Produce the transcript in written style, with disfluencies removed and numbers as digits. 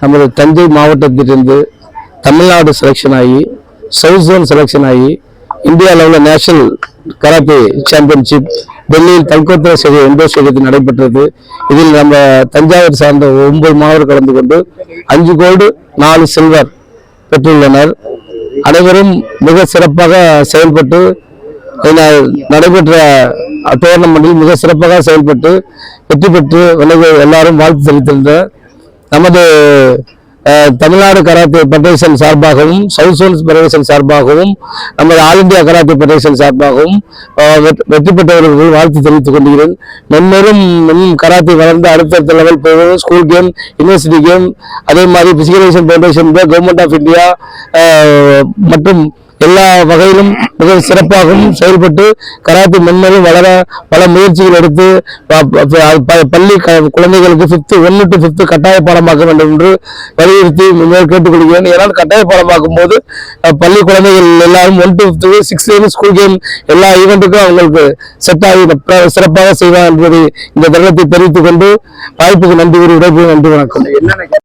நமது தஞ்சை மாவட்டத்திலிருந்து தமிழ்நாடு செலெக்ஷன் ஆகி சவுத் ஜோன் செலெக்ஷன் ஆகி இந்தியா லெவலில் நேஷனல் கராத்தே சாம்பியன்ஷிப் டெல்லியில் தல்கோத்ரா இண்டோர் ஸ்டேடியத்தில் நடைபெற்றது. இதில் நம்ம தஞ்சாவூர் சார்ந்த 9 மாணவர்கள் கலந்து கொண்டு 5 கோல்டு 4 சில்வர் பெற்றுள்ளனர். அனைவரும் மிக சிறப்பாக செயல்பட்டு நடைபெற்ற டோர்னமெண்டில் மிக சிறப்பாக செயல்பட்டு வெற்றி பெற்று எல்லாரும் வாழ்த்து தெரிவித்திருந்தனர். நமது தமிழ்நாடு கராத்தே ஃபெடரேஷன் சார்பாகவும் சவுத் ஜோன் ஃபெடரேஷன் சார்பாகவும் நமது ஆல் இந்தியா கராத்தே ஃபெடரேஷன் சார்பாகவும் வெற்றி பெற்றவர்கள் வாழ்த்து தெரிவித்துக் கொள்கிறேன். மென்மேலும் கராத்தே வளர்ந்து அடுத்தடுத்த லெவல் போவது ஸ்கூல் கேம், யூனிவர்சிட்டி கேம், அதே மாதிரி பிசிகலைசேஷன் ஃபவுண்டேஷன், கவர்மெண்ட் ஆஃப் இந்தியா மற்றும் எல்லா வகையிலும் மிக சிறப்பாகவும் செயல்பட்டு கராத்தே மென்மேலும் வளர பல முயற்சிகள் எடுத்து பள்ளி குழந்தைகளுக்கு 1 to 5 கட்டாய பாடமாக்க வேண்டும் என்று வலியுறுத்தி கேட்டுக்கொள்கிறேன். ஏன்னால் கட்டாய பாடமாக்கும் போது பள்ளி குழந்தைகள் எல்லாரும் 1 to 5 6 ஸ்கூல் கேம் எல்லா ஈவெண்ட்டுக்கும் அவங்களுக்கு செட் ஆகி சிறப்பாக செய்வார் என்பதை இந்த தருணத்தை தெரிவித்துக் கொண்டு வாய்ப்புக்கு நன்றி கூறி விடைபெறும். நன்றி, வணக்கம்.